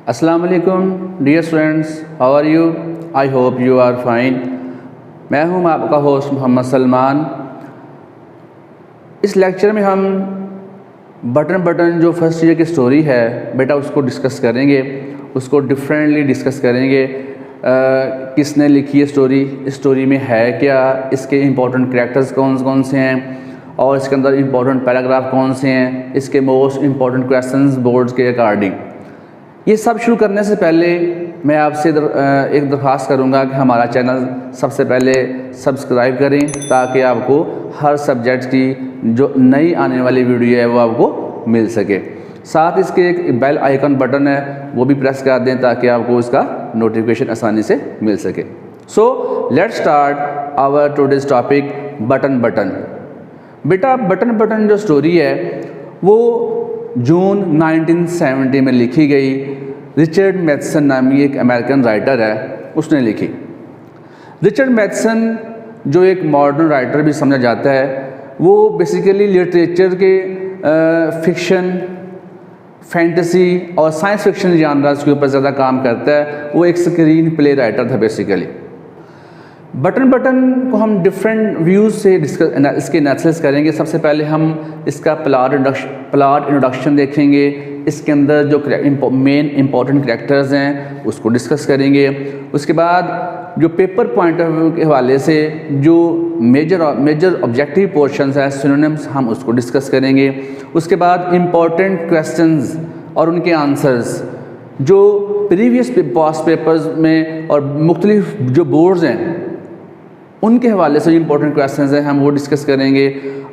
अस्सलाम वालेकुम dear students, how are you? I hope you are fine. मैं हूं आपका होस्ट मोहम्मद सलमान। इस लेक्चर में हम बटन जो फर्स्ट ईयर की स्टोरी है बेटा उसको डिस्कस करेंगे, उसको डिफरेंटली डिस्कस करेंगे। किसने लिखी है स्टोरी में है क्या, इसके इम्पोर्टेंट कैरेक्टर्स कौन कौन से हैं और इसके अंदर इम्पोर्टेंट पैराग्राफ कौन से हैं, इसके मोस्ट इम्पोर्टेंट क्वेश्चंस बोर्ड्स के अकॉर्डिंग। ये सब शुरू करने से पहले मैं आपसे एक दरख्वास्त करूंगा कि हमारा चैनल सबसे पहले सब्सक्राइब करें ताकि आपको हर सब्जेक्ट की जो नई आने वाली वीडियो है वो आपको मिल सके। साथ इसके एक बेल आइकन बटन है वो भी प्रेस कर दें ताकि आपको इसका नोटिफिकेशन आसानी से मिल सके। So let's start our today's topic button. बेटा बटन जो स्टोरी है वो जून 1970 में लिखी गई। रिचर्ड मैथसन नामी एक अमेरिकन राइटर है, उसने लिखी। रिचर्ड मैथसन जो एक मॉडर्न राइटर भी समझा जाता है, वो बेसिकली लिटरेचर के फिक्शन, फैंटेसी और साइंस फिक्शन जानराज के ऊपर ज़्यादा काम करता है। वो एक स्क्रीन प्ले राइटर था बेसिकली। बटन को हम डिफरेंट व्यूज़ से इसके एनालिसिस करेंगे। सबसे पहले हम इसका प्लॉट इंट्रोडक्शन देखेंगे, इसके अंदर जो मेन इंपॉर्टेंट कैरेक्टर्स हैं उसको डिस्कस करेंगे। उसके बाद जो पेपर पॉइंट ऑफ व्यू के हवाले से जो मेजर ऑब्जेक्टिव पोर्शंस हैं, सिनोनिम्स, हम उसको डिस्कस करेंगे। उसके बाद इम्पॉर्टेंट क्वेश्चंस और उनके आंसर्स जो प्रीवियस पास्ट पेपर्स में और मुख्तलिफ जो बोर्ड्स हैं उनके हवाले से इम्पोर्टेंट क्वेश्चंस हैं हम वो डिस्कस करेंगे।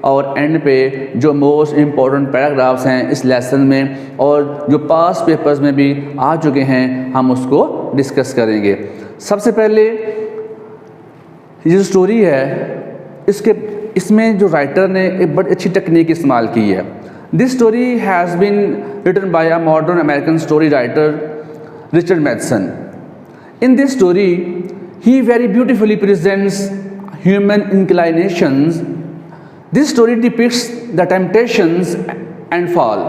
और एंड पे जो मोस्ट इम्पॉर्टेंट पैराग्राफ्स हैं इस लेसन में और जो पास्ट पेपर्स में भी आ चुके हैं हम उसको डिस्कस करेंगे। सबसे पहले ये जो स्टोरी है इसमें जो राइटर ने एक बड़ी अच्छी टेक्निक इस्तेमाल की है। This story has been written by a modern American story writer Richard Matheson. In this story he very beautifully presents human inclinations. This story depicts the temptations and fall,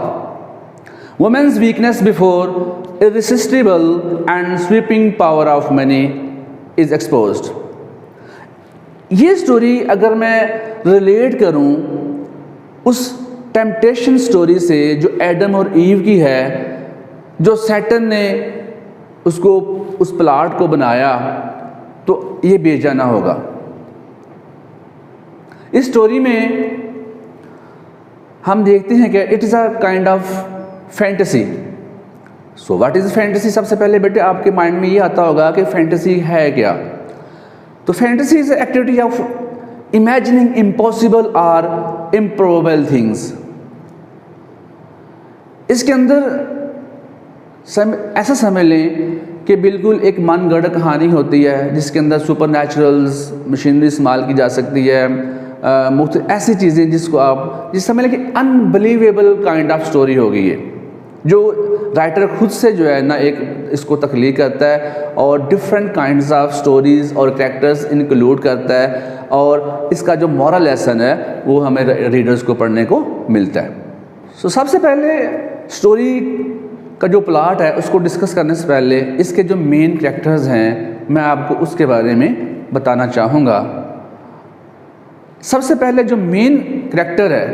woman's weakness before irresistible and sweeping power of money is exposed. ये story अगर मैं relate करूं उस temptation story से जो Adam और ewe की है, जो सैटन ने उसको उस प्लाट को बनाया, तो ये बेजाना होगा। इस स्टोरी में हम देखते हैं कि it is a kind of fantasy. So what is fantasy? सबसे पहले बेटे आपके माइंड में ये आता होगा कि फैंटेसी है क्या। तो fantasy is activity of imagining impossible और इम्प्रोबेबल थिंग्स। इसके अंदर ऐसा समझ लें कि बिल्कुल एक मनगढ़ंत कहानी होती है जिसके अंदर सुपर नेचुरल्स मशीनरी इस्तेमाल की जा सकती है, मुख्तलिफ ऐसी चीज़ें जिस समझ लें कि अनबिलीवेबल काइंड ऑफ स्टोरी होगी ये, जो राइटर खुद से जो है ना एक इसको तख्लीक करता है और डिफरेंट काइंड्स ऑफ स्टोरीज़ और कैरेक्टर्स इंक्लूड करता है और इसका जो मॉरल लेसन है वो हमें रीडर्स को पढ़ने को मिलता है। सो सबसे पहले स्टोरी का जो प्लॉट है उसको डिस्कस करने से पहले इसके जो मेन कैरेक्टर्स हैं मैं आपको उसके बारे में बताना चाहूँगा। सबसे पहले जो मेन कैरेक्टर है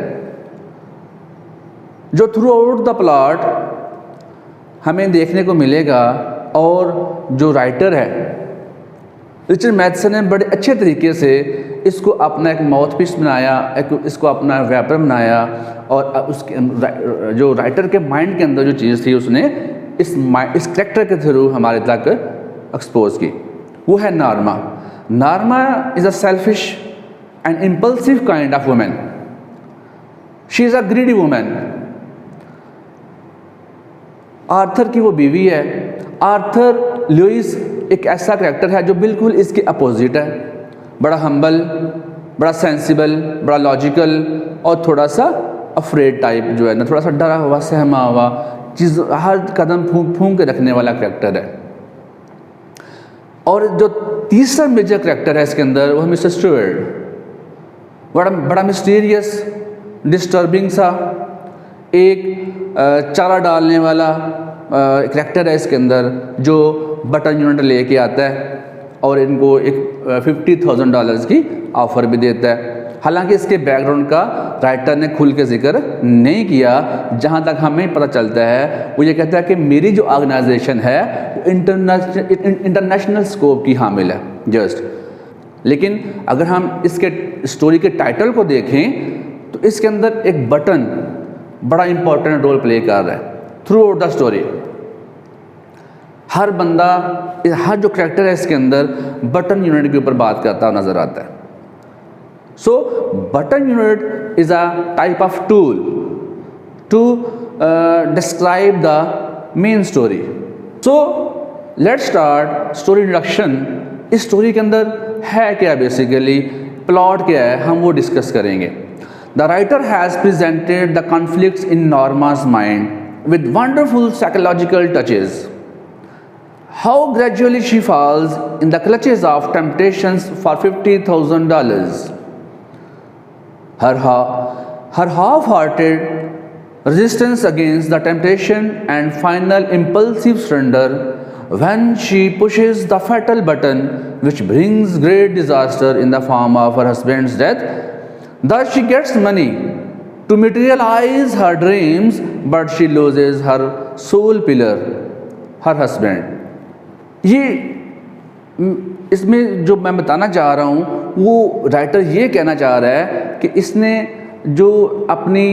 जो थ्रू आउट द प्लॉट हमें देखने को मिलेगा और जो राइटर है रिचर्ड मैथसन ने बड़े अच्छे तरीके से इसको अपना एक माउथपीस बनाया, इसको अपना वेपर बनाया और उसके जो राइटर के माइंड के अंदर जो चीज़ थी उसने इस कैरेक्टर के थ्रू हमारे तक एक्सपोज की। वो है Norma. Norma is a selfish and impulsive kind of women. She is a greedy women. Arthur की वो बीवी है। आर्थर लुइस एक ऐसा कैरेक्टर है जो बिल्कुल इसके अपोजिट है। बड़ा हम्बल, बड़ा सेंसिबल, बड़ा लॉजिकल और थोड़ा सा अफ्रेड टाइप जो है ना, थोड़ा सा डरा हुआ, सहमा हुआ, चीज़ हर कदम फूंक के रखने वाला कैरेक्टर है। और जो तीसरा मेजर कैरेक्टर है इसके अंदर वो है मिस्टर स्टुअर्ट। बड़ा मिस्टीरियस, डिस्टर्बिंग सा, एक चारा डालने वाला, करैक्टर है इसके अंदर जो बटन यूनिट लेके आता है और इनको एक $50,000 की ऑफ़र भी देता है। हालांकि इसके बैकग्राउंड का राइटर ने खुल के जिक्र नहीं किया। जहां तक हमें पता चलता है वो ये कहता है कि मेरी जो ऑर्गेनाइजेशन है वो इंटरनेशनल स्कोप की हामिल है जस्ट। लेकिन अगर हम इसके स्टोरी के टाइटल को देखें तो इसके अंदर एक बटन बड़ा इंपॉर्टेंट रोल प्ले कर रहा है थ्रू आउट द स्टोरी। हर बंदा, हर जो कैरेक्टर है इसके अंदर बटन यूनिट के ऊपर बात करता हुआ नजर आता है। So button unit is a type of tool to describe the main story. So let's start story introduction. इस स्टोरी के अंदर है क्या, बेसिकली प्लॉट क्या है, हम वो डिस्कस करेंगे। The writer has presented the conflicts in Norma's mind with wonderful psychological touches. How gradually she falls in the clutches of temptations for $50,000. Her half-hearted resistance against the temptation and final impulsive surrender when she pushes the fatal button which brings great disaster in the form of her husband's death. Thus she gets money to materialize her dreams, but she loses her sole pillar, her husband. ये इसमें जो मैं बताना चाह रहा हूँ वो writer ये कहना चाह रहा है कि इसने जो अपने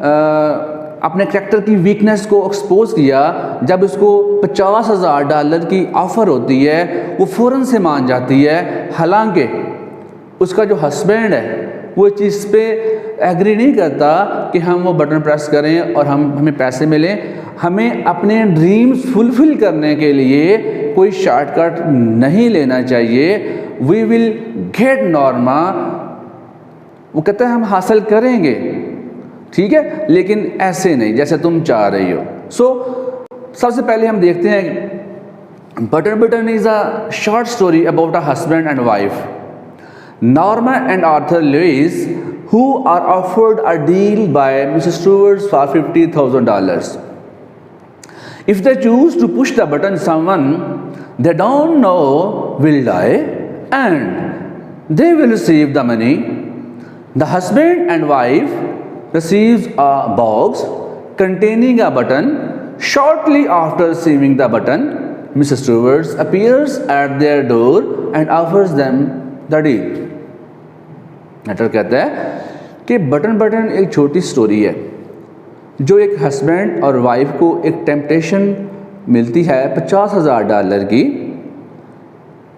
कैरेक्टर की वीकनेस को एक्सपोज किया, जब उसको $50,000 की ऑफ़र होती है वो फ़ौरन से मान जाती है। हालांकि उसका जो हस्बैंड है वो चीज़ पे एग्री नहीं करता कि हम वो बटन प्रेस करें और हमें पैसे मिलें। हमें अपने ड्रीम्स फुलफ़िल करने के लिए कोई शॉर्टकट नहीं लेना चाहिए। वी विल गेट नॉर्मा, वो कहता है हम हासिल करेंगे, ठीक है, लेकिन ऐसे नहीं जैसे तुम चाह रही हो। सबसे पहले हम देखते हैं button is a short story about a husband and wife, Norma and Arthur Lewis, who are offered a deal by Mrs. Stewart for $50,000. If they choose to push the button, someone they don't know will die and they will receive the money. The husband and wife receives a box containing a button. Shortly after receiving the button, Mrs. Stewart appears at their door and offers them the deal. Writer कहता है कि button एक छोटी story है जो एक husband और wife को एक टेम्पटेशन मिलती है $50,000 की।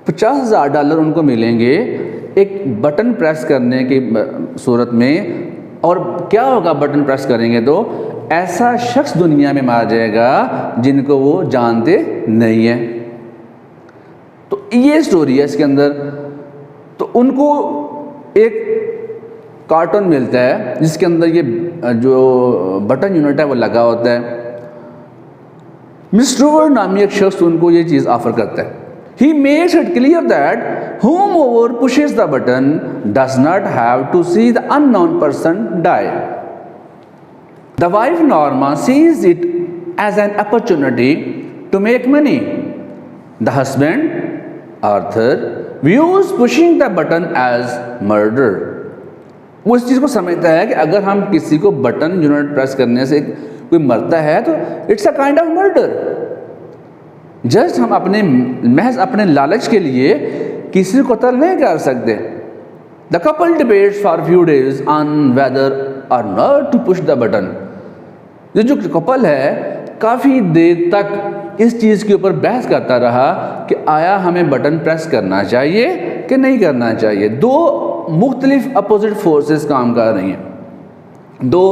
$50,000 उनको मिलेंगे एक बटन प्रेस करने की सूरत में। और क्या होगा बटन प्रेस करेंगे तो ऐसा शख्स दुनिया में मारा जाएगा जिनको वो जानते नहीं है। तो ये स्टोरी है इसके अंदर। तो उनको एक कार्टून मिलता है जिसके अंदर ये जो बटन यूनिट है वो लगा होता है। मिस्टर नामी एक शख्स उनको ये चीज़ ऑफर करता है। He makes it clear that whomever pushes the button does not have to see the unknown person die. The wife Norma sees it as an opportunity to make money. The husband Arthur views pushing the button as murder. वो इस चीज़ को समझता है कि अगर हम किसी को बटन यूनिट प्रेस करने से कोई मरता है तो it's a kind of murder. Just हम महज अपने लालच के लिए किसी को कत्ल नहीं कर सकते। The couple debates for few days on whether or not to push the button. ये जो कपल है काफ़ी देर तक इस चीज़ के ऊपर बहस करता रहा कि आया हमें बटन प्रेस करना चाहिए कि नहीं करना चाहिए। दो मुख्तलिफ अपोजिट फोर्सेस काम कर रही हैं, दो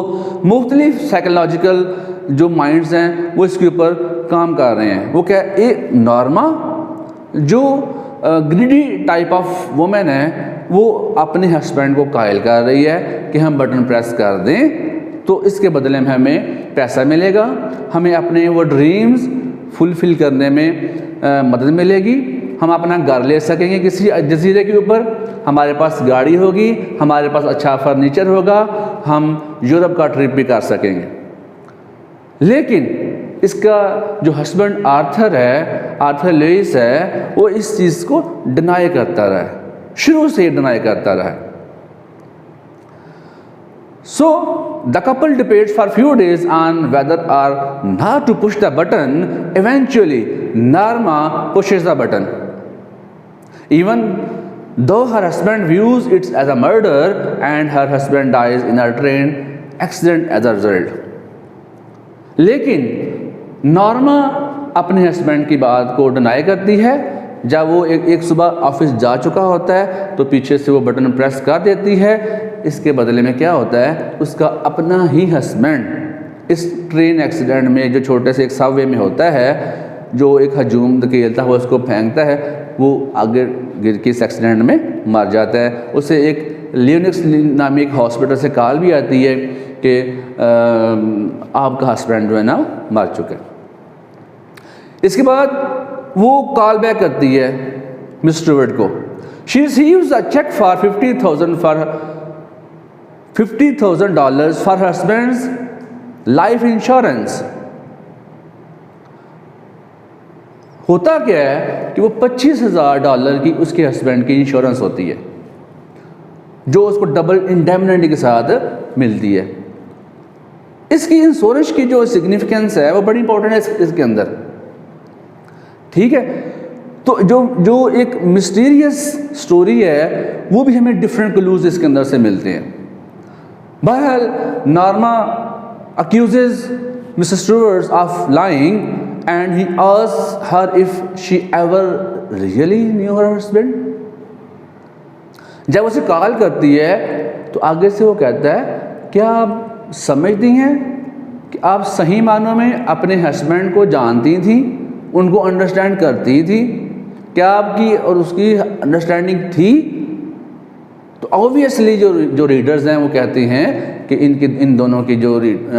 मुख्तलिफ साइकोलॉजिकल जो माइंड्स हैं वो इसके ऊपर काम कर रहे हैं। वो क्या, एक नॉर्मा जो ग्रीडी टाइप ऑफ वुमेन है वो अपने हस्बैंड को कायल कर रही है कि हम बटन प्रेस कर दें तो इसके बदले में हमें पैसा मिलेगा, हमें अपने वो ड्रीम्स फुलफ़िल करने में मदद मिलेगी, हम अपना घर ले सकेंगे किसी जजीरे के ऊपर, हमारे पास गाड़ी होगी, हमारे पास अच्छा फर्नीचर होगा, हम यूरोप का ट्रिप भी कर सकेंगे। लेकिन इसका जो हस्बैंड आर्थर है, आर्थर लुइस है, वो इस चीज़ को डिनाई करता रहा है, शुरू से ही डिनाई करता रहा है। So the couple debates for few days on whether or not to push the button. Eventually, Norma pushes the button. Even though her husband views it as a murder and her husband dies in a train accident as a result. लेकिन Norma अपने husband की बात को deny करती है। जब वो एक सुबह ऑफिस जा चुका होता है तो पीछे से वो बटन प्रेस कर देती है। इसके बदले में क्या होता है, उसका अपना ही हस्बैंड इस ट्रेन एक्सीडेंट में, जो छोटे से एक सबवे में होता है, जो एक हजूम धकेलता हुआ उसको फेंकता है, वो आगे गिर के इस एक्सीडेंट में मर जाता है। उसे एक लियोनिक्स नामी एक हॉस्पिटल से कॉल भी आती है कि आपका हस्बैंड जो है ना मर चुका है। इसके बाद वो कॉल बैक करती है मिस स्टुअर्ट को। She receives a cheque for $50,000 for husband's life insurance. होता क्या है कि वो $25,000 की उसके हस्बैंड की इंश्योरेंस होती है, जो उसको डबल इंडेमनिटी के साथ मिलती है। इसकी इंश्योरेंस की जो सिग्निफिकेंस है वो बड़ी इंपॉर्टेंट है इसके अंदर, ठीक है। तो जो एक मिस्टीरियस स्टोरी है वो भी हमें डिफरेंट क्लूज इसके अंदर से मिलते हैं। बहरहाल Norma accuses Mrs Stuart of lying and he asks her if she ever really knew her husband. जब उसे कॉल करती है तो आगे से वो कहता है, क्या आप समझती हैं कि आप सही मानों में अपने हस्बैंड को जानती थी, उनको अंडरस्टैंड करती थी? क्या आपकी और उसकी अंडरस्टैंडिंग थी? तो ऑब्वियसली जो रीडर्स हैं वो कहते हैं कि इन दोनों की जो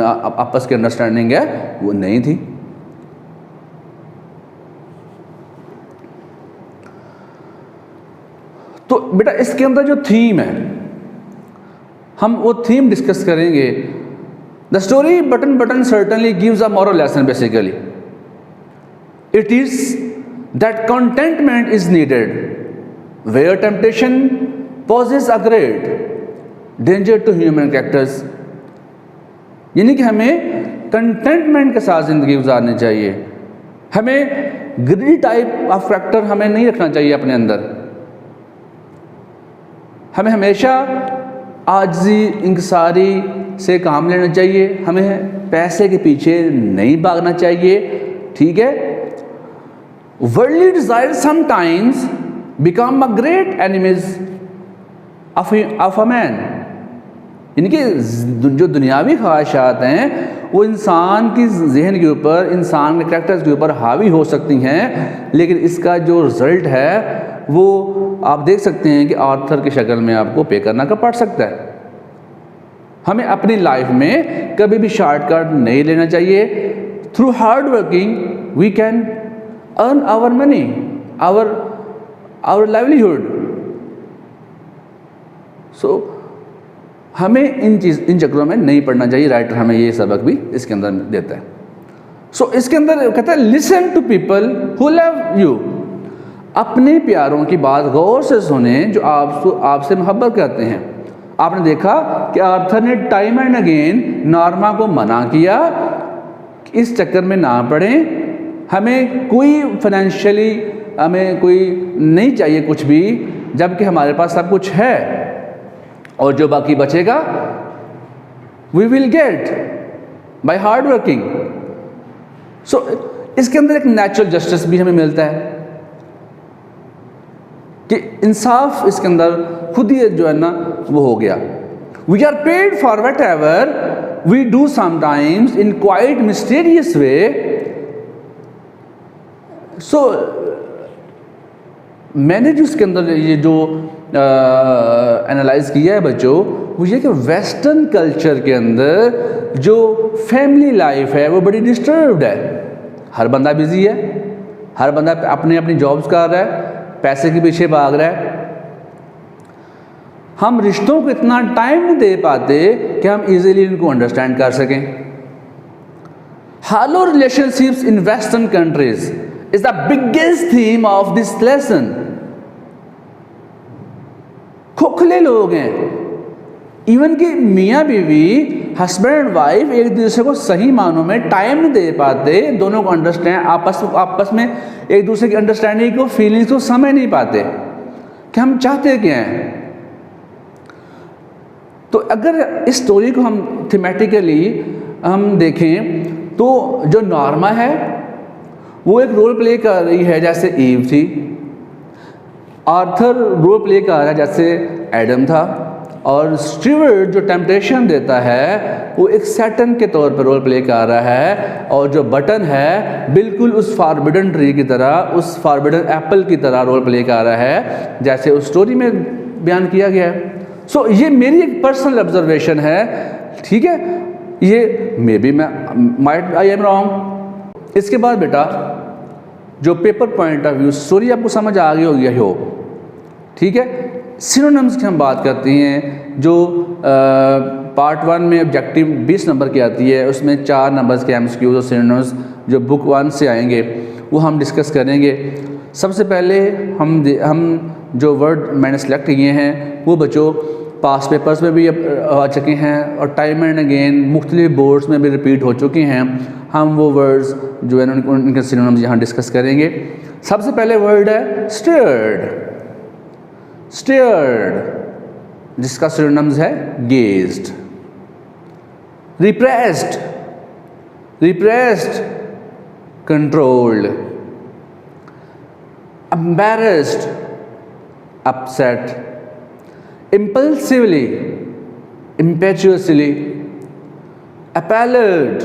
आपस की अंडरस्टैंडिंग है वो नहीं थी। तो बेटा इसके अंदर जो थीम है, हम वो थीम डिस्कस करेंगे। The story button certainly gives a moral lesson. Basically it is that contentment is needed where temptation poses a great danger to human characters। यानी कि हमें कंटेंटमेंट के साथ ज़िंदगी गुजारनी चाहिए। हमें ग्रीडी टाइप ऑफ कैरेक्टर हमें नहीं रखना चाहिए अपने अंदर। हमें हमेशा आजिज़ी इंकिसारी से काम लेना चाहिए। हमें पैसे के पीछे नहीं भागना चाहिए, ठीक है। Worldly desires sometimes become a great enemies of a man। यानी कि जो दुनियावी ख्वाहिशात हैं वो इंसान की जहन के ऊपर, इंसान के कैरेक्टर्स के ऊपर हावी हो सकती हैं, लेकिन इसका जो रिज़ल्ट है वो आप देख सकते हैं कि आर्थर की शक्ल में आपको पे करना का पड़ सकता है। हमें अपनी लाइफ में कभी भी शॉर्टकट नहीं लेना चाहिए। Through hard working we can earn our money, our livelihood। So हमें इन चक्रों में नहीं पढ़ना चाहिए। राइटर हमें ये सबक भी इसके अंदर देता है। So इसके अंदर कहता है listen to people who love you. अपने प्यारों की बात गौर से सुने जो आपसे मोहब्बत करते हैं। आपने देखा कि आर्थर ने टाइम एंड अगेन नॉर्मा को मना किया कि इस चक्कर में ना पड़ें। हमें कोई फाइनेंशियली हमें कोई नहीं चाहिए कुछ भी, जबकि हमारे पास सब कुछ है, और जो बाकी बचेगा we will get by hard working. So इसके अंदर एक नेचुरल जस्टिस भी हमें मिलता है कि इंसाफ इसके अंदर खुद ही जो है ना वो हो गया। We are paid for whatever we do sometimes in quite mysterious way. So मैंने जो इसके अंदर ये जो एनालाइज किया है बच्चों, वो ये कि वेस्टर्न कल्चर के अंदर जो फैमिली लाइफ है वो बड़ी डिस्टर्ब्ड है। हर बंदा बिजी है, हर बंदा अपनी जॉब्स कर रहा है, पैसे के पीछे भाग रहा है। हम रिश्तों को इतना टाइम नहीं दे पाते कि हम इजीली इनको अंडरस्टैंड कर सकें। Hollow relationships in Western countries is the biggest theme of this lesson. खोखले लोग हैं, इवन कि मियाँ बीवी हस्बैंड एंड वाइफ एक दूसरे को सही मानों में टाइम नहीं दे पाते, दोनों को अंडरस्टैंड आपस में एक दूसरे की अंडरस्टैंडिंग को, फीलिंग्स को समझ नहीं पाते कि हम चाहते क्या हैं। तो अगर इस स्टोरी को हम थीमेटिकली हम देखें तो जो नॉर्मा है वो एक रोल प्ले कर रही है जैसे ईव थी, आर्थर रोल प्ले कर रहा है जैसे एडम था, और स्टीवर्ट जो टेम्पटेशन देता है वो एक सैटन के तौर पर रोल प्ले कर रहा है, और जो बटन है बिल्कुल उस फॉरबिडन ट्री की तरह, उस फॉरबिडन एप्पल की तरह रोल प्ले कर रहा है जैसे उस स्टोरी में बयान किया गया है। सो ये मेरी एक पर्सनल ऑब्जर्वेशन है, ठीक है, ये may be might I am wrong. इसके बाद बेटा जो paper point of view story आपको समझ आ गई होगी, हो ठीक है। सिनोनिम्स की हम बात करते हैं, जो पार्ट 1 में ऑब्जेक्टिव 20 नंबर की आती है, उसमें 4 नंबर्स के एमसीक्यूज और सिनोनिम्स जो बुक 1 से आएंगे वो हम डिस्कस करेंगे। सबसे पहले हम जो वर्ड मैंने सेलेक्ट किए हैं वो बच्चों पास पेपर्स में भी आ चुके हैं और टाइम एंड अगेन मुख्तलिफ बोर्ड्स में भी रिपीट हो चुके हैं। हम वो वर्ड्स जो है उनके सिनोनिम्स यहाँ डिस्कस करेंगे। सबसे पहले वर्ड है स्टेयर्ड, स्टेयर्ड जिसका सिनोनिम्स है gazed. Repressed, repressed controlled. Embarrassed upset. impulsively, impetuously, appalled,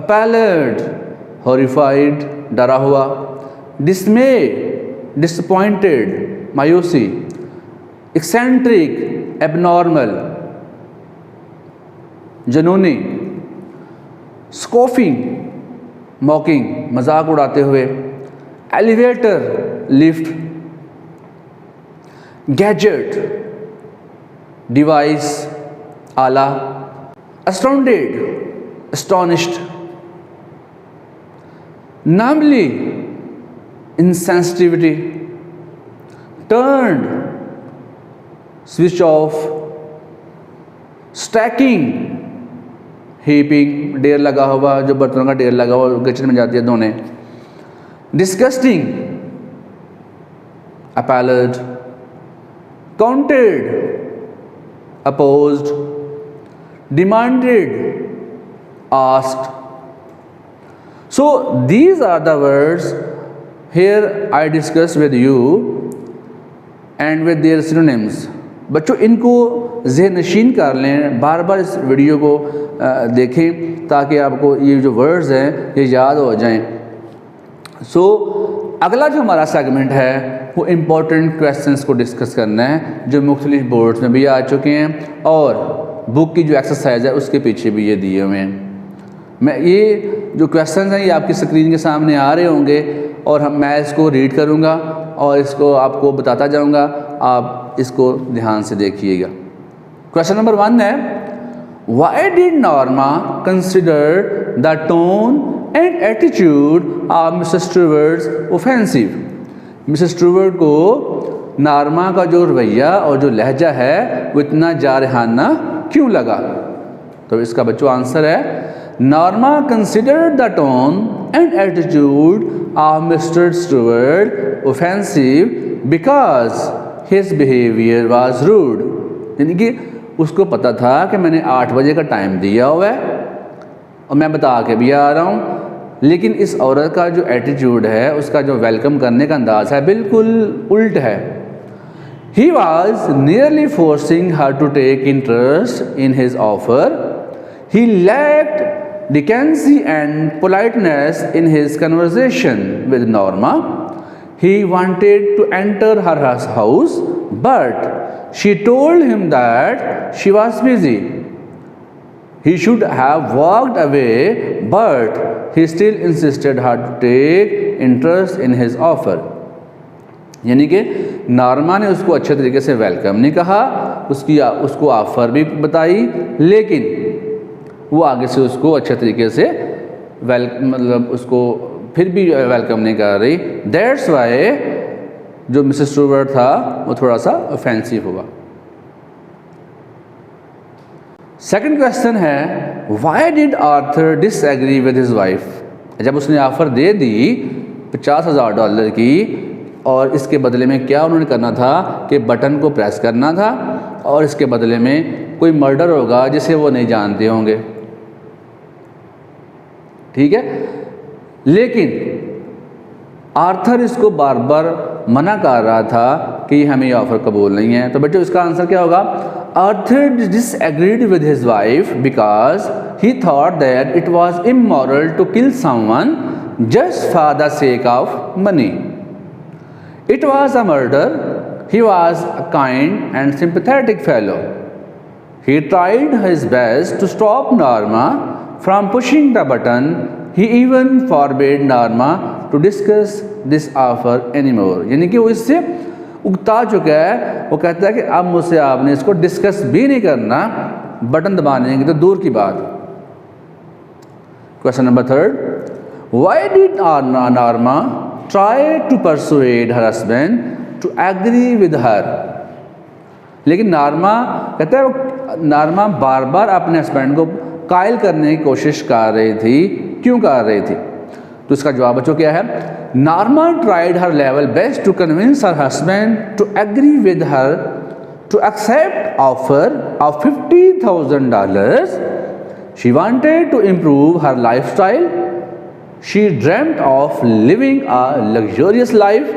appalled, horrified, डरा हुआ, dismay, disappointed, मायूसी, eccentric, abnormal, जनूनी, scoffing, mocking, मजाक उड़ाते हुए, elevator, lift, गैजेट, डिवाइस, आला, astounded, astonished, numbly, insensitivity, turned, switch off, stacking, heaping, ढेर लगा हुआ, जो बर्तनों का ढेर लगा हुआ किचन में जाती है धोने, disgusting, appalled, counted, opposed, demanded, asked. So these are the words here I discuss with you and with their synonyms. बच्चों इनको ज़हन नशीन कर लें, बार बार इस वीडियो को देखें ताकि आपको ये जो वर्ड्स हैं ये याद हो जाएं। सो अगला जो हमारा सेगमेंट है वो इम्पॉर्टेंट क्वेश्चंस को डिस्कस करना है जो मुख्तलिफ बोर्ड्स में भी आ चुके हैं और बुक की जो एक्सरसाइज है उसके पीछे भी ये दिए हुए हैं। मैं ये जो क्वेश्चंस हैं ये आपकी स्क्रीन के सामने आ रहे होंगे और मैं इसको रीड करूँगा और इसको आपको बताता जाऊँगा, आप इसको ध्यान से देखिएगा। क्वेश्चन नंबर 1 है, why did Norma consider the tone and attitude of Mister Stewart offensive. Mister Stewart को नॉर्मा का जो रवैया और जो लहजा है वो इतना जारहाना क्यों लगा? तो इसका बच्चों आंसर है, Norma considered the tone and attitude of Mister Stewart offensive because his behaviour was rude. यानी कि उसको पता था कि मैंने 8 बजे का टाइम दिया हुआ है और मैं बता के भी आ रहा हूँ, लेकिन इस औरत का जो एटीट्यूड है, उसका जो वेलकम करने का अंदाज़ है बिल्कुल उल्ट है। He was nearly forcing her to take interest in his offer. He lacked decency and politeness in his conversation with Norma. He wanted to enter her house, but she told him that she was busy. He should have walked away, but he still insisted her to take interest in his offer. यानी कि Norma ने उसको अच्छे तरीके से welcome नहीं कहा, उसको ऑफ़र भी बताई, लेकिन वो आगे से उसको अच्छे तरीके से मतलब उसको फिर भी वेलकम नहीं कर रही। दैट्स वाई जो मिसेस स्टूवर्ट था वो थोड़ा सा ऑफेंसिव हुआ। सेकंड क्वेश्चन है, why did Arthur disagree with his wife. जब उसने ऑफर दे दी $50,000 की और इसके बदले में क्या उन्होंने करना था कि बटन को प्रेस करना था और इसके बदले में कोई मर्डर होगा जिसे वो नहीं जानते होंगे, ठीक है। लेकिन आर्थर इसको बार बार मना कर रहा था कि हमें ये ऑफर कबूल नहीं है। तो बच्चों इसका आंसर क्या होगा? Arthur disagreed with his wife because he thought that it was immoral to kill someone just for the sake of money. It was a murder. He was a kind and sympathetic fellow. He tried his best to stop Norma from pushing the button. He even forbade Norma to discuss this offer anymore. यानी कि वो इससे उगता चुका है। वो कहता है कि अब मुझसे आपने इसको डिस्कस भी नहीं करना, बटन दबाने की तो दूर की बात। Question number third, why did Norma try to persuade her husband to agree with her. लेकिन नॉर्मा कहता है नॉर्मा बार बार अपने हस्बैंड को कायल करने की कोशिश कर रही थी। क्यों कर रही थी? तो इसका जवाब बच्चों क्या है? Norma tried her level best to convince her husband to agree with her to accept offer of $50,000. She wanted to improve her lifestyle. She dreamed of living a luxurious life.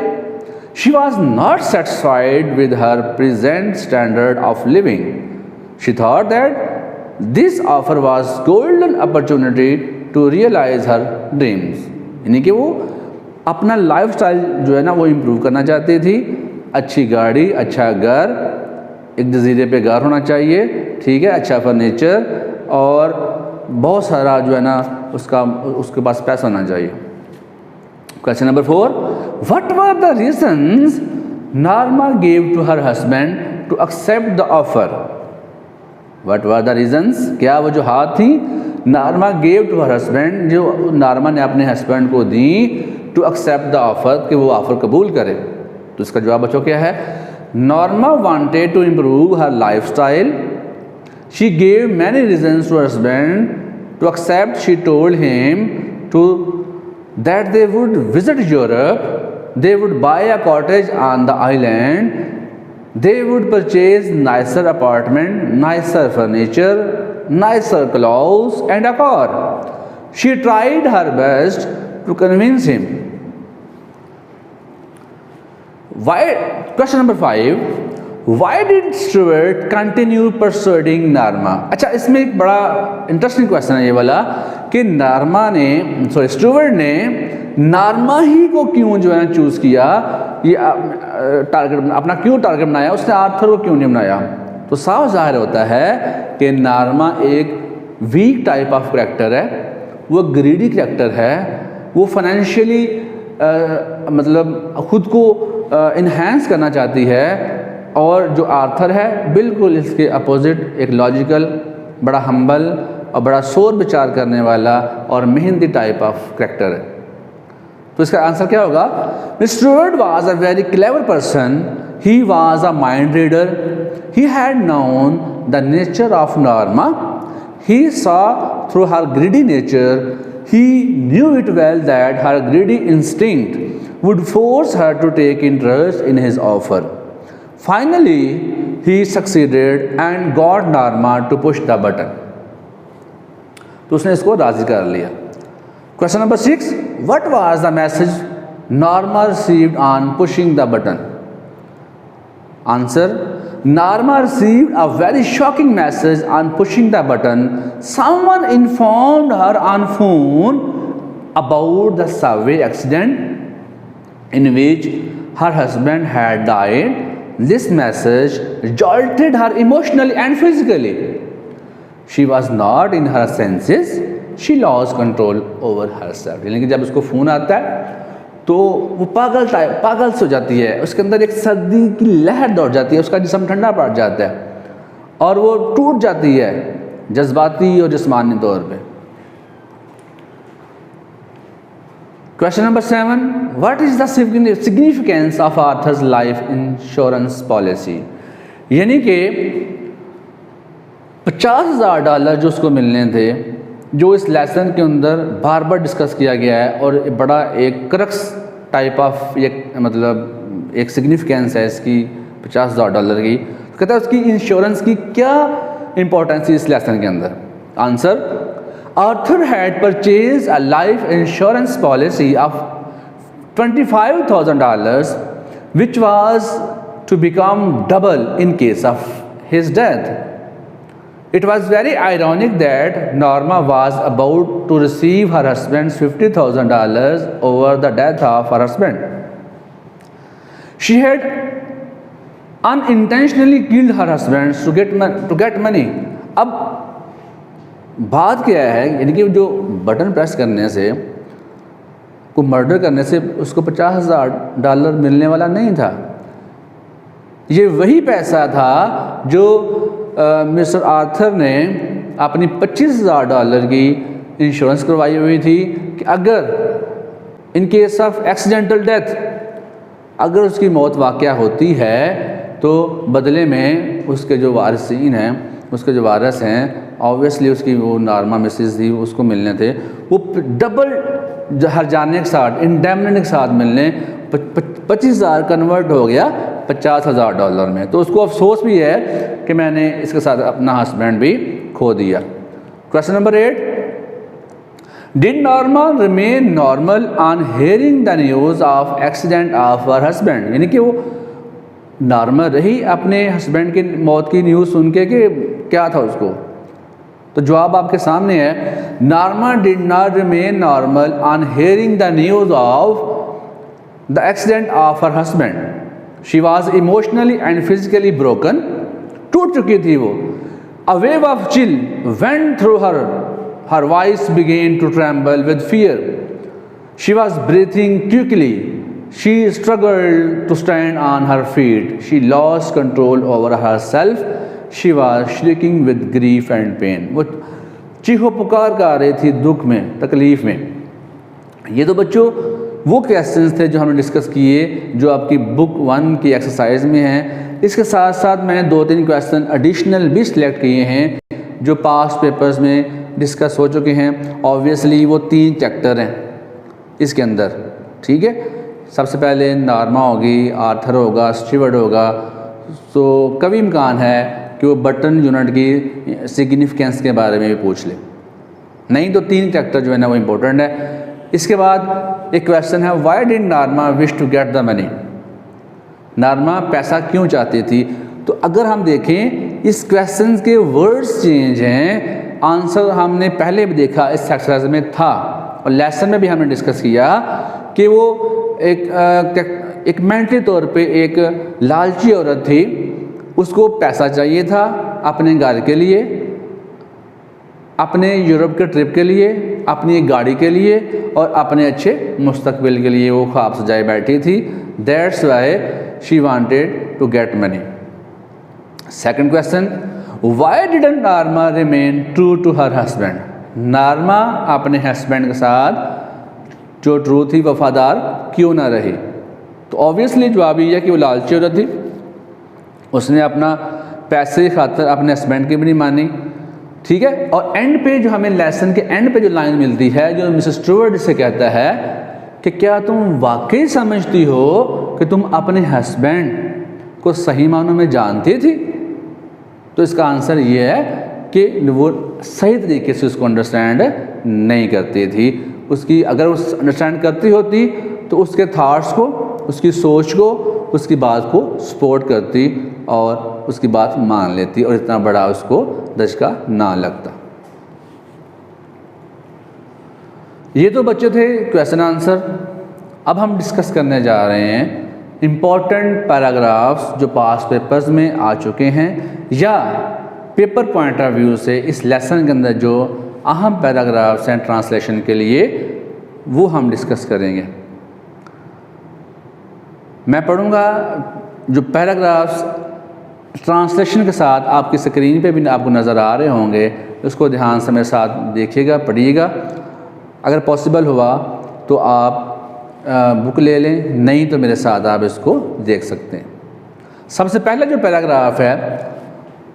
She was not satisfied with her present standard of living. She thought that this offer was golden opportunity to realize her dreams. यानी कि वो अपना lifestyle जो है ना वो improve करना चाहती थी। अच्छी गाड़ी, अच्छा घर, एक जजीरे पे घर होना चाहिए, ठीक है, अच्छा फर्नीचर और बहुत सारा जो है ना उसके पास पैसा होना चाहिए। Question number 4. What were the reasons Norma gave to her husband to accept the offer? What were the reasons? क्या वो जो हाथ थी Norma gave to her husband, जो Norma ने अपने हस्बैंड को दी to accept the offer, कि वो ऑफर कबूल करे। तो इसका जवाब बच्चों क्या है? Norma wanted to improve her lifestyle. She gave many reasons to her husband to accept. She told him that they would visit Europe, they would buy a cottage on the island, they would purchase nicer apartment, nicer furniture, nicer clothes and a car. She tried her best to convince him. Question number 5. Why did Stewart continue persuading Norma? अच्छा, इसमें एक बड़ा interesting question है ये वाला कि Stuart ने Norma ही को क्यों जो है ना चूज़ किया, ये टारगेट अपना क्यों टारगेट बनाया, उसने आर्थर को क्यों नहीं बनाया। तो साफ जाहिर होता है कि नॉर्मा एक वीक टाइप ऑफ करैक्टर है, वो ग्रीडी करैक्टर है, वो फाइनेंशियली मतलब खुद को इन्हेंस करना चाहती है। और जो आर्थर है बिल्कुल इसके अपोजिट, एक लॉजिकल, बड़ा हम्बल और बड़ा सोच विचार करने वाला और मेहनती टाइप ऑफ करैक्टर है। तो इसका आंसर क्या होगा? Mister Stewart was a very clever person. He was a mind reader. He had known the nature of Norma. He saw through her greedy nature. He knew it well that her greedy instinct would force her to take interest in his offer. Finally, he succeeded and got Norma to push the button. तो उसने इसको राजी कर लिया। Question number 6. What was the message Norma received on pushing the button? Answer. Norma received a very shocking message on pushing the button. Someone informed her on phone about the subway accident in which her husband had died. This message jolted her emotionally and physically. She was not in her senses. She lost control over herself. यानी कि जब उसको phone आता है तो वो पागल से हो जाती है, उसके अंदर एक सर्दी की लहर दौड़ जाती है, उसका जिस्म ठंडा पड़ जाता है और वो टूट जाती है जज्बाती और जिस्मानी तौर पे। Question number 7, what is the significance of Arthur's life insurance policy. यानी कि $50,000 जो उसको मिलने थे, जो इस लेसन के अंदर बार बार डिस्कस किया गया है और बड़ा एक क्रक्स टाइप ऑफ मतलब एक सिग्निफिकेंस है इसकी $50,000 की। तो कहता है उसकी इंश्योरेंस की क्या इंपॉर्टेंस है इस लेसन के अंदर। Answer, Arthur had purchase a life insurance policy of $25,000 which was to become double in case of his death. It was very ironic that Norma was about to receive her husband's $50,000 over the death of her husband. She had unintentionally killed her husband to get money. अब बात क्या है, यानी कि जो button press करने से को मर्डर करने से उसको $50,000 मिलने वाला नहीं था। ये वही पैसा था जो मिस्टर आर्थर ने अपनी $25,000 की इंश्योरेंस करवाई हुई थी कि अगर इन केस ऑफ एक्सीडेंटल डेथ, अगर उसकी मौत वाक़या होती है तो बदले में उसके जो वारिसीन हैं, उसके जो वारिस हैं, ऑब्वियसली उसकी वो नॉर्मा मिसेस थी, उसको मिलने थे वो डबल हर्जाने के साथ, इंडेमनिटी के साथ मिलने। 25,000 कन्वर्ट हो गया $50,000 में। तो उसको अफसोस भी है कि मैंने इसके साथ अपना हस्बैंड भी खो दिया। Question number 8, did Norma remain normal on hearing the news of accident of her husband. यानी कि वो नॉर्मल रही अपने हस्बैंड की मौत की न्यूज़ सुन के कि क्या था उसको। तो जवाब आपके सामने है, Norma did not remain normal on hearing the news of the accident of her husband. She was emotionally and physically broken, टूट चुकी थी वो। A wave of chill went through her voice began to tremble with fear. She was breathing quickly, she struggled to stand on her feet, she lost control over herself, she was shrieking with grief and pain. वो चीखो पुकार कर रही थी दुख में, तकलीफ में। ये तो बच्चों वो क्वेश्चंस थे जो हमने डिस्कस किए, जो आपकी बुक 1 की एक्सरसाइज में हैं। इसके साथ साथ मैंने 2-3 क्वेश्चन एडिशनल भी सिलेक्ट किए हैं जो पास्ट पेपर्स में डिस्कस हो चुके हैं। ऑब्वियसली वो 3 चैप्टर हैं इसके अंदर, ठीक है। सबसे पहले नॉर्मा होगी, आर्थर होगा, स्टीवर्ट होगा। तो कभी इम्कान है कि वो बटन यूनिट की सिग्निफिकेंस के बारे में भी पूछ ले, नहीं तो 3 चैप्टर जो है ना वो इम्पोर्टेंट है। इसके बाद एक क्वेश्चन है, why did Norma wish to get the money. Norma पैसा क्यों चाहती थी। तो अगर हम देखें इस क्वेश्चन के वर्ड्स चेंज हैं, आंसर हमने पहले भी देखा इस एक्सरसाइज में था और लेसन में भी हमने डिस्कस किया कि वो एक मेंटली तौर पे एक लालची औरत थी, उसको पैसा चाहिए था अपने घर के लिए, अपने यूरोप के ट्रिप के लिए, अपनी एक गाड़ी के लिए और अपने अच्छे मुस्तकबिल के लिए वो ख्वाब सजाए बैठी थी। That's why she wanted to get money. Second question, why didn't Norma remain true to her husband. Norma अपने हस्बैंड के साथ जो ट्रू थी, वफादार क्यों ना रही। तो ऑब्वियसली जवाब ये है कि वो लालची औरत थी, उसने अपना पैसे की खातिर अपने हस्बैंड की भी नहीं मानी, ठीक है। और एंड पे जो हमें लेसन के एंड पे जो लाइन मिलती है, जो मिसेस स्टुअर्ट से कहता है कि क्या तुम वाकई समझती हो कि तुम अपने हस्बैंड को सही मानों में जानती थी। तो इसका आंसर ये है कि वो सही तरीके से उसको अंडरस्टैंड नहीं करती थी। उसकी अगर वो अंडरस्टैंड करती होती तो उसके थाट्स को, उसकी सोच को, उसकी बात को सपोर्ट करती और उसकी बात मान लेती और इतना बड़ा उसको धचका ना लगता। ये तो बच्चे थे क्वेश्चन आंसर। अब हम डिस्कस करने जा रहे हैं इम्पॉर्टेंट पैराग्राफ्स जो पास्ट पेपर्स में आ चुके हैं या पेपर पॉइंट ऑफ व्यू से इस लेसन के अंदर जो अहम पैराग्राफ्स हैं ट्रांसलेशन के लिए, वो हम डिस्कस करेंगे। मैं पढ़ूंगा जो पैराग्राफ्स ट्रांसलेशन के साथ आपकी स्क्रीन पे भी आपको नज़र आ रहे होंगे, उसको ध्यान से मेरे साथ देखिएगा, पढ़िएगा। अगर पॉसिबल हुआ तो आप बुक ले लें, नहीं तो मेरे साथ आप इसको देख सकते हैं। सबसे पहला जो पैराग्राफ है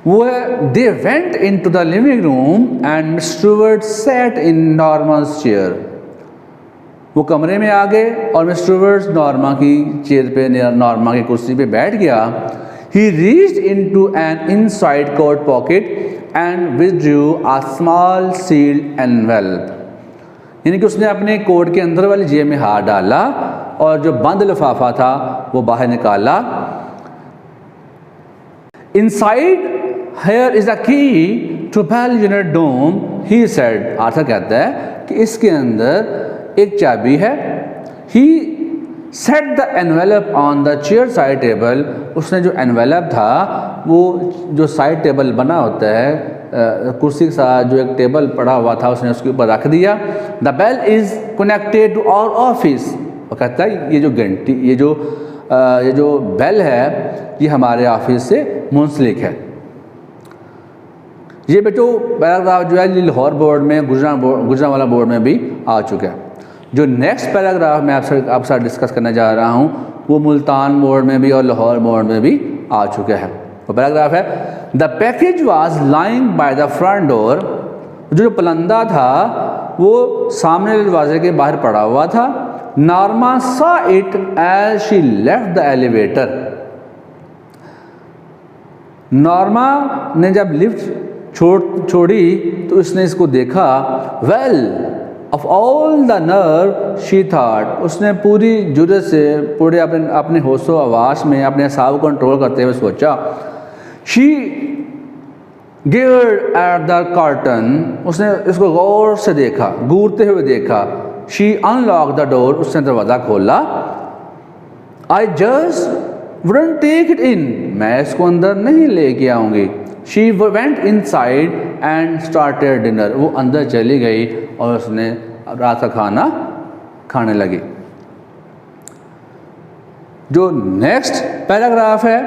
वो है, they went into the living room and Mr Stuart sat in Norma's chair. वो कमरे में आ गए और मिस्टर स्टुअर्ट नॉर्मा की चेयर पे, नॉर्मा की कुर्सी पे बैठ गया। He reached into an inside coat pocket and withdrew a small sealed envelope. यानी कि उसने अपने कोट के अंदर वाली जेब में हाथ डाला और जो बंद लिफाफा था वो बाहर निकाला। Inside here is a key to bell unit dome, he said. Arthur कहता है कि इसके अंदर एक चाबी है। He set the envelope on the chair side table. उसने जो एनवेलप था वो जो साइड टेबल बना होता है कुर्सी के साथ जो एक टेबल पड़ा हुआ था उसने उसके ऊपर रख दिया। The bell is connected to our office. वो कहता है ये जो घंटी, ये जो बेल है ये हमारे ऑफिस से मुंसलिक है। ये बेटो पैराग्राफ जो है लाहौर बोर्ड में, गुजरांवाला बोर्ड में भी आ चुका है। जो नेक्स्ट पैराग्राफ मैं आपके साथ डिस्कस करने जा रहा हूँ वो मुल्तान बोर्ड में भी और लाहौर बोर्ड में भी आ चुका है। वो पैराग्राफ है, the package was lying by the front door. जो पलंदा था वो सामने दरवाजे के बाहर पड़ा हुआ था। Norma saw it as she left the elevator. Norma ने जब लिफ्ट छोड़ी तो उसने इसको देखा। Well of all the nerve she thought. उसने पूरी जुर्रत से, पूरे अपने होशो आवास में अपने असाब को कंट्रोल करते हुए सोचा। She glared at the carton. उसने इसको गौर से देखा, घूरते हुए देखा। She unlock the door. उसने दरवाज़ा खोला। I just wouldn't take it in. मैं इसको अंदर नहीं लेके आऊँगी। She went inside and started dinner. वो अंदर चली गई और उसने रात का खाना खाने लगी। जो नेक्स्ट पैराग्राफ है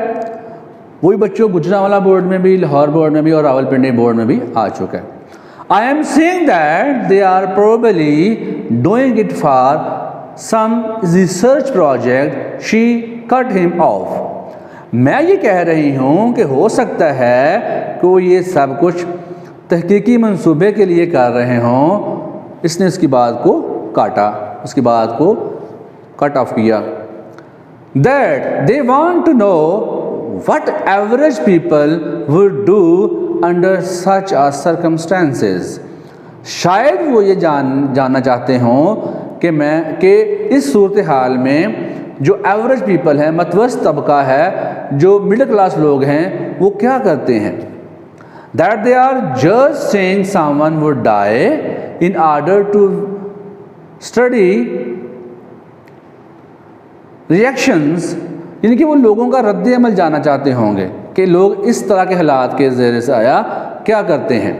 वही बच्चों गुजरांवाला बोर्ड में भी, लाहौर बोर्ड में भी और रावलपिंडी बोर्ड में भी आ चुका है। I am saying that they are probably doing it for some research project. She cut him off. मैं ये कह रही हूँ कि हो सकता है कि वो ये सब कुछ तहकीकी मंसूबे के लिए कर रहे हों। इसने उसकी बात को काटा, उसकी बात को कट ऑफ किया। That they want to know what average people would do under such a circumstances. शायद वो ये जानना चाहते हों कि इस सूरत हाल में जो एवरेज पीपल है, मतवस्त तबका है, जो मिडिल क्लास लोग हैं, वो क्या करते हैं। That they are just saying someone would die in order to study reactions. यानी कि वो लोगों का रद्द अमल जानना चाहते होंगे कि लोग इस तरह के हालात के ज़ेरे से आया क्या करते हैं।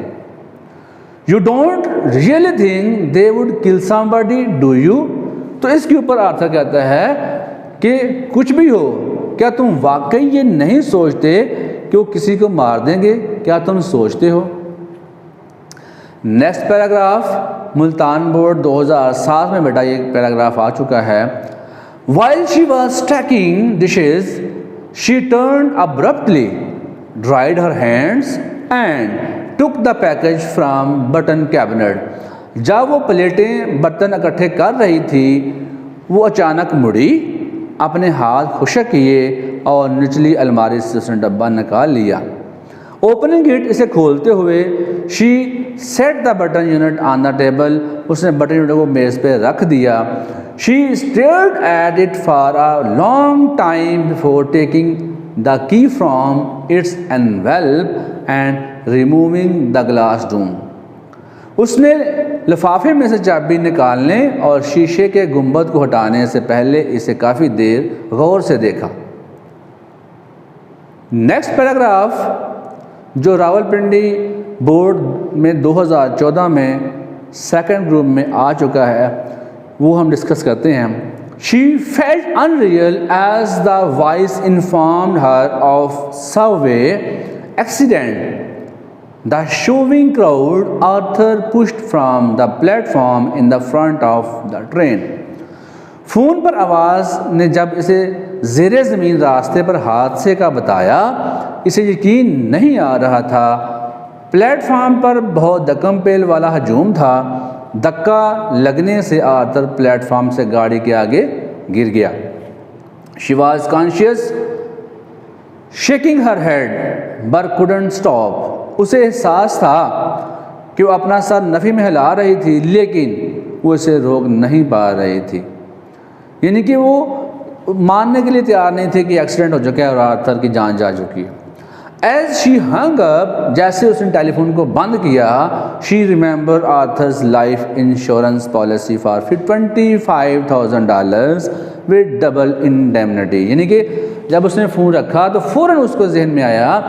You don't really think they would kill somebody do you. तो इसके ऊपर आर्थर कहता है कि कुछ भी हो, क्या तुम वाकई ये नहीं सोचते कि वो किसी को मार देंगे? क्या तुम सोचते हो? नेक्स्ट पैराग्राफ मुल्तान बोर्ड 2007 में बेटा ये पैराग्राफ आ चुका है। While she was stacking dishes she turned abruptly, dried her hands and took the package from button cabinet. जब वो प्लेटें बर्तन इकट्ठे कर रही थी वो अचानक मुड़ी, अपने हाथ खुशक किए और निचली अलमारी से उसने डब्बा निकाल लिया। ओपनिंग इट, इसे खोलते हुए, she set the button unit on the table. उसने बटन यूनिट को मेज़ पे रख दिया। She stared at it for a long time before taking the key from its envelope and removing the glass dome. उसने लिफाफे में से चाबी निकालने और शीशे के गुंबद को हटाने से पहले इसे काफ़ी देर गौर से देखा। नेक्स्ट पैराग्राफ जो रावलपिंडी बोर्ड में 2014 में सेकंड ग्रुप में आ चुका है वो हम डिस्कस करते हैं। She felt unreal as the voice informed her of subway accident. The shoving crowd, Arthur pushed from the platform in the front of the train. Phone पर आवाज़ ने जब इसे ज़ेरे ज़मीन रास्ते पर हादसे का बताया, इसे यकीन नहीं आ रहा था। प्लेटफार्म पर बहुत धक्कम पेल वाला हजूम था। धक्का लगने से आर्थर प्लेटफार्म से गाड़ी के आगे गिर गया। She was conscious, shaking her head but couldn't stop. उसे एहसास था कि वो अपना सर नफ़ी में हिला रही थी, लेकिन वो इसे रोक नहीं पा रही थी। यानी कि वो मानने के लिए तैयार नहीं थे कि एक्सीडेंट हो चुका है और आर्थर की जान जा चुकी है। एज शी हंग अप, जैसे उसने टेलीफोन को बंद किया, she remember Arthur's life insurance policy for $25,000 with double indemnity. यानी कि जब उसने फ़ोन रखा तो फ़ौरन उसको जहन में आया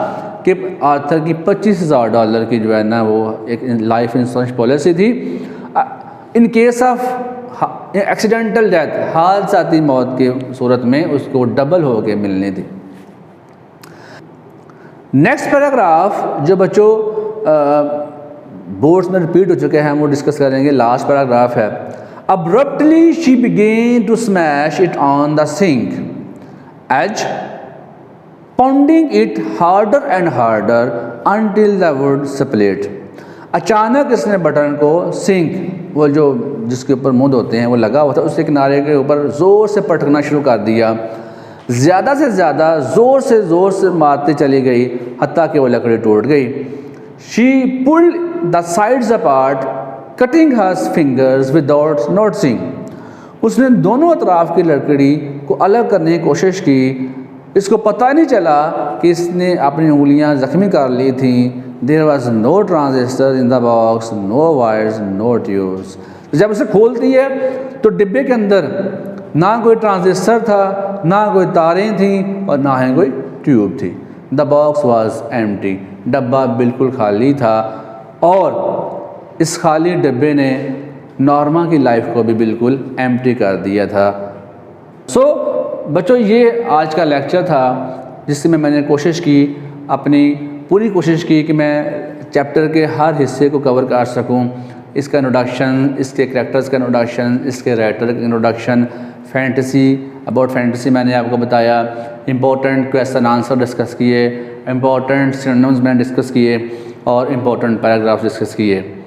कि आर्थर की $25,000 की जो है ना वो एक लाइफ इंश्योरेंस पॉलिसी थी। In case of accidental death, हादसाती मौत की सूरत में उसको डबल हो के मिलनी थी। नेक्स्ट पैराग्राफ जो बच्चों बोर्ड्स में रिपीट हो चुके हैं, वो डिस्कस करेंगे। लास्ट पैराग्राफ है, abruptly she began to smash it on the sink edge pounding it harder and harder until the wood split. अचानक इसने बटन को, सिंक वो जो जिसके ऊपर मुंह धोते हैं वो लगा हुआ था, उसके किनारे के ऊपर ज़ोर से पटकना शुरू कर दिया। ज़्यादा से ज़्यादा ज़ोर से मारती चली गई, हत्ता कि वो लकड़ी टूट गई। She pulled the sides apart cutting hers fingers without noticing. उसने दोनों अतराफ की लकड़ी को अलग करने की कोशिश की, इसको पता नहीं चला कि इसने अपनी उंगलियां ज़ख्मी कर ली थी। There was no transistor in the box, no wires, no tubes. जब उसे खोलती है तो डिब्बे के अंदर ना कोई ट्रांजिस्टर था, ना कोई तारें थीं और ना ही कोई ट्यूब थी। The box was empty. डब्बा बिल्कुल खाली था और इस खाली डब्बे ने नॉर्मा की लाइफ को भी बिल्कुल एम्प्टी कर दिया था। सो बच्चों, ये आज का लेक्चर था जिसमें मैंने कोशिश की, अपनी पूरी कोशिश की कि मैं चैप्टर के हर हिस्से को कवर कर सकूं। इसका इंट्रोडक्शन, इसके कैरेक्टर्स का इंट्रोडक्शन, इसके राइटर का इंट्रोडक्शन, फैंटेसी, अबाउट फैंटेसी मैंने आपको बताया, इंपॉर्टेंट क्वेश्चन आंसर डिस्कस किए, इंपॉर्टेंट सिनोनिम्स मैंने डिस्कस किए और इंपॉर्टेंट पैराग्राफ डिस्कस किए।